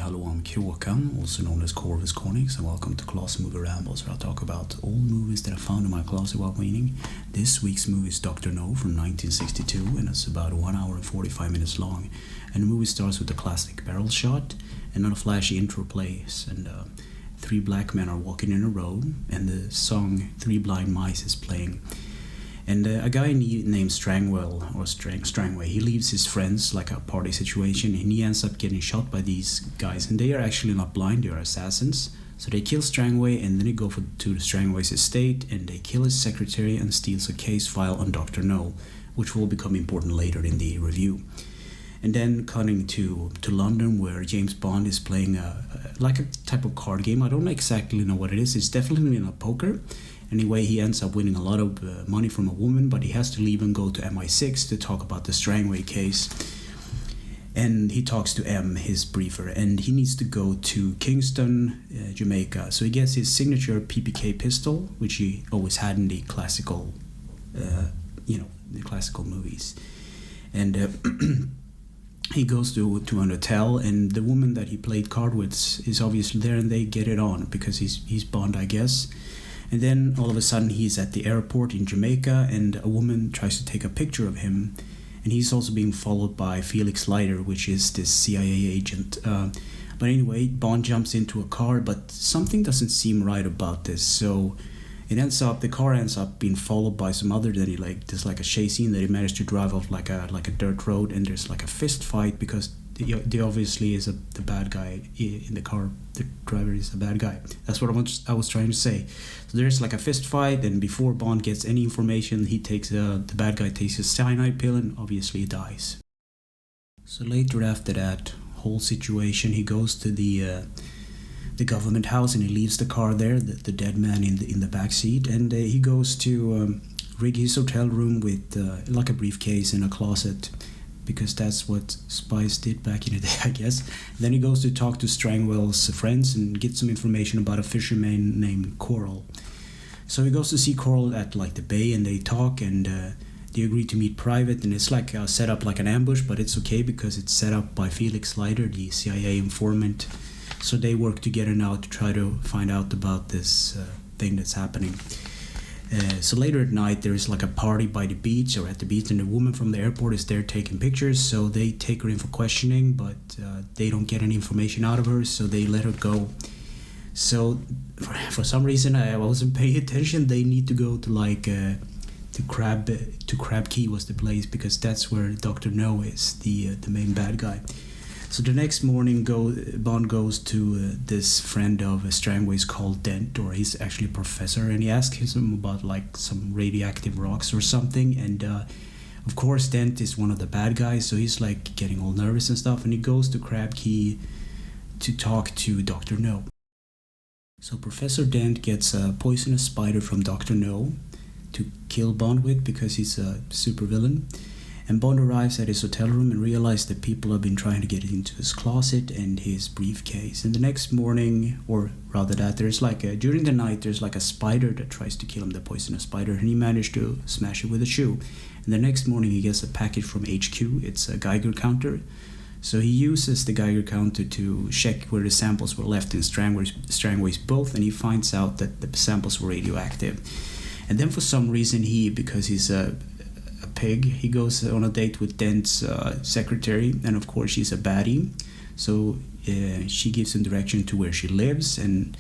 hello, I'm Kråkan, also known as Corvus Cornix, and welcome to Class Movie Rambles, where I'll talk about old movies that I found in my closet while cleaning. This week's movie is Dr. No from 1962, and it's about 1 hour and 45 minutes long. And the movie starts with a classic barrel shot, and then a flashy intro plays, and three black men are walking in a row, and the song Three Blind Mice is playing. And a guy named Strangway, he leaves his friends like a party situation, and he ends up getting shot by these guys. And they are actually not blind, they are assassins. So they kill Strangway, and then they go to Strangway's estate, and they kill his secretary and steals a case file on Dr. No, which will become important later in the review. And then cutting to London, where James Bond is playing like a type of card game. I don't exactly know what it is. It's definitely not poker. Anyway, he ends up winning a lot of money from a woman, but he has to leave and go to MI6 to talk about the Strangway case. And he talks to M, his briefer, and he needs to go to Kingston, Jamaica. So he gets his signature PPK pistol, which he always had in the classical, the classical movies. And he goes to an hotel, and the woman that he played card with is obviously there, and they get it on because he's Bond, I guess. And then all of a sudden he's at the airport in Jamaica, and a woman tries to take a picture of him, and he's also being followed by Felix Leiter, which is this CIA agent. But anyway, Bond jumps into a car, but something doesn't seem right about this. So the car ends up being followed by some other that there's like a chase scene that he managed to drive off like a dirt road, and there's like a fist fight because the obviously is the bad guy in the car. The driver is a bad guy. That's what I was trying to say. So there's like a fist fight, and before Bond gets any information, he takes the bad guy takes a cyanide pill, and obviously he dies. So later after that whole situation, he goes to the government house, and he leaves the car there, the dead man in the back seat, and he goes to rig his hotel room with like a briefcase and a closet, because that's what spies did back in the day, I guess. Then he goes to talk to Strangwell's friends and get some information about a fisherman named Coral. So he goes to see Coral at like the bay, and they talk, and they agree to meet private, and it's like set up like an ambush, but it's okay because it's set up by Felix Leiter, the CIA informant. So they work together now to try to find out about this thing that's happening. So later at night, there is like a party by the beach or at the beach, and the woman from the airport is there taking pictures. So they take her in for questioning, but they don't get any information out of her, so they let her go. So for some reason, I wasn't paying attention. They need to go to Crab Key was the place, because that's where Dr. No is, the main bad guy. So the next morning, Bond goes to this friend of Strangway's called Dent, or he's actually a professor, and he asks him about like some radioactive rocks or something. And of course, Dent is one of the bad guys, so he's like getting all nervous and stuff. And he goes to Crab Key to talk to Dr. No. So Professor Dent gets a poisonous spider from Dr. No to kill Bond with, because he's a supervillain. And Bond arrives at his hotel room and realizes that people have been trying to get into his closet and his briefcase. And the next morning, or rather that, there's like during the night, there's like a spider that tries to kill him, the poisonous spider, and he managed to smash it with a shoe. And the next morning he gets a package from HQ. It's a Geiger counter. So he uses the Geiger counter to check where the samples were left in Strangway's boat, and he finds out that the samples were radioactive. And then for some reason because he's a pig, he goes on a date with Dent's secretary, and of course she's a baddie, so she gives him direction to where she lives, and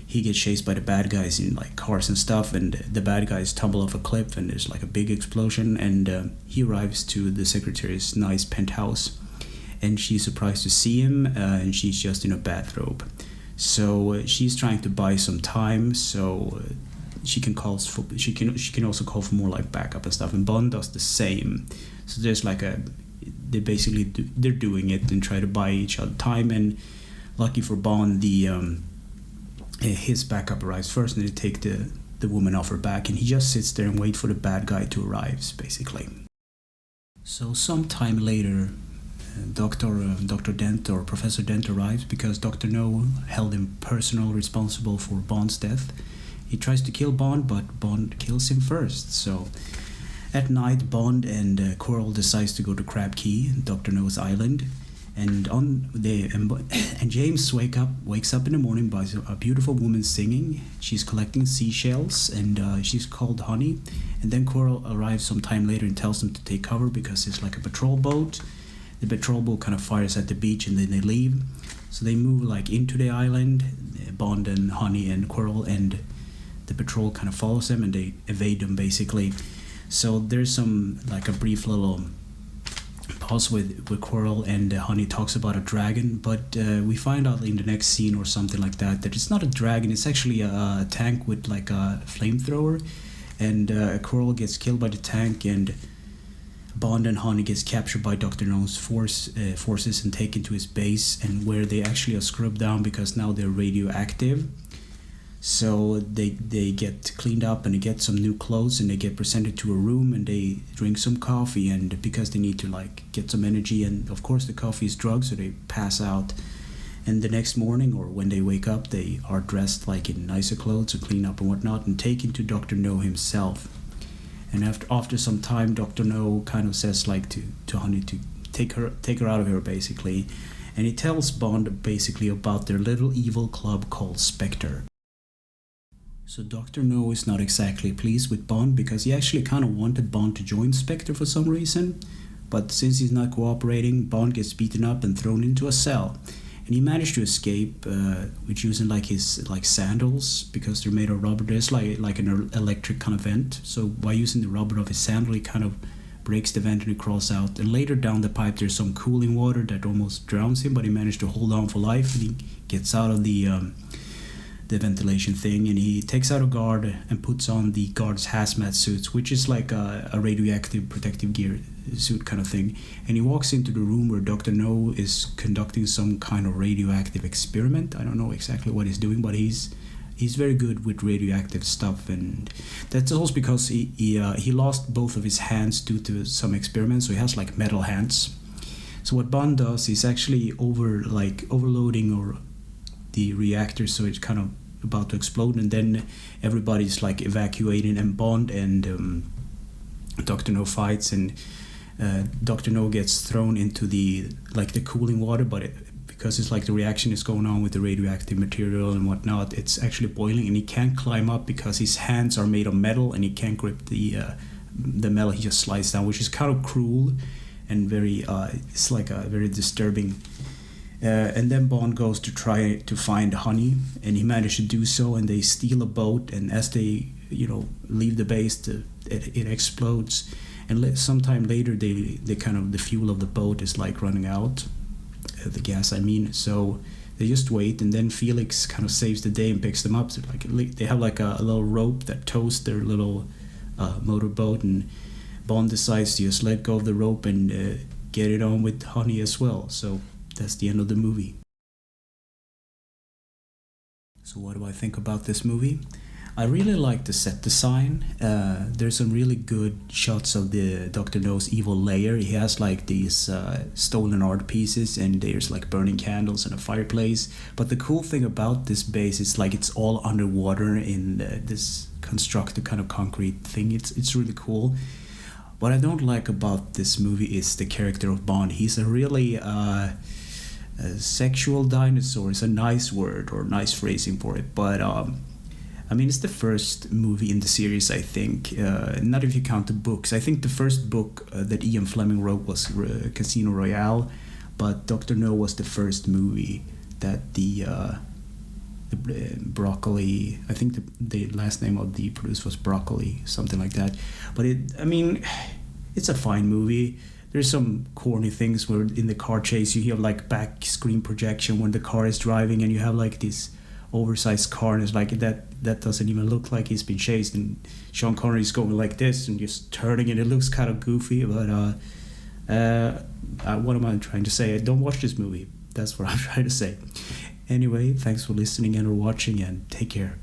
he gets chased by the bad guys in like cars and stuff, and the bad guys tumble off a cliff, and there's like a big explosion, and he arrives to the secretary's nice penthouse, and she's surprised to see him, and she's just in a bathrobe. So she's trying to buy some time, so she can also call for more like backup and stuff, and Bond does the same. So there's like they're doing it and try to buy each other time, and lucky for Bond, his backup arrives first, and they take the woman off her back, and he just sits there and waits for the bad guy to arrive, basically. So sometime later, Dr. Dent or Professor Dent arrives, because Dr. No held him personally responsible for Bond's death. He tries to kill Bond, but Bond kills him first. So at night, Bond and Coral decides to go to Crab Key, Dr. No's island, And James wakes up in the morning by a beautiful woman singing. She's collecting seashells, and she's called Honey. And then Coral arrives some time later and tells them to take cover because it's like a patrol boat. The patrol boat kind of fires at the beach, and then they leave. So they move like into the island, Bond and Honey and Coral, and the patrol kind of follows them and they evade them basically. So there's some like a brief little pause with Coral, and Honey talks about a dragon, but we find out in the next scene or something like that it's not a dragon, it's actually a tank with like a flamethrower, and Coral gets killed by the tank, and Bond and Honey gets captured by Dr. No's forces and taken to his base, and where they actually are scrubbed down because now they're radioactive. So they get cleaned up and they get some new clothes, and they get presented to a room, and they drink some coffee, and because they need to like get some energy, and of course the coffee is drugged, so they pass out. And the next morning, or when they wake up, they are dressed like in nicer clothes and clean up and whatnot, and taken to Dr. No himself. And after some time, Dr. No kind of says like to Honey to take her out of here basically, and he tells Bond basically about their little evil club called Spectre. So Dr. No is not exactly pleased with Bond because he actually kind of wanted Bond to join Spectre for some reason, but since he's not cooperating, Bond gets beaten up and thrown into a cell. And he managed to escape with using like his like sandals, because they're made of rubber. There's like an electric kind of vent. So by using the rubber of his sandal, he kind of breaks the vent and he crawls out. And later down the pipe, there's some cooling water that almost drowns him, but he managed to hold on for life, and he gets out of the ventilation thing, and he takes out a guard and puts on the guard's hazmat suits, which is like a radioactive protective gear suit kind of thing, and he walks into the room where Dr. No is conducting some kind of radioactive experiment. I don't know exactly what he's doing, but he's very good with radioactive stuff, and that's also because he lost both of his hands due to some experiments, so he has like metal hands. So what Bond does is actually overloading or the reactor, so it's kind of about to explode, and then everybody's like evacuating, and Bond and Dr. No fights, and Dr. No gets thrown into the cooling water, but because it's like the reaction is going on with the radioactive material and whatnot, it's actually boiling, and he can't climb up because his hands are made of metal and he can't grip the metal. He just slides down, which is kind of cruel and very it's like a very disturbing. And then Bond goes to try to find Honey, and he managed to do so, and they steal a boat, and as they leave the base, it explodes, and sometime later they kind of the fuel of the boat is like running out, the gas I mean, so they just wait, and then Felix kind of saves the day and picks them up. So they have like a little rope that tows their little motorboat, and Bond decides to just let go of the rope and get it on with Honey as well. So that's the end of the movie. So what do I think about this movie? I really like the set design. There's some really good shots of the Dr. No's evil lair. He has like these stolen art pieces, and there's like burning candles and a fireplace. But the cool thing about this base is like it's all underwater in this constructed kind of concrete thing. It's really cool. What I don't like about this movie is the character of Bond. He's a really a sexual dinosaur is a nice word or nice phrasing for it, but I mean, it's the first movie in the series, I think. Not if you count the books. I think the first book that Ian Fleming wrote was Casino Royale, but Dr. No was the first movie that the Broccoli, I think the last name of the producer was Broccoli, something like that. But it's a fine movie. There's some corny things where in the car chase you have like back screen projection when the car is driving, and you have like this oversized car, and it's like that doesn't even look like he's been chased, and Sean Connery's going like this and just turning, and it looks kind of goofy, but what am I trying to say? Don't watch this movie. That's what I'm trying to say. Anyway, thanks for listening and or watching, and take care.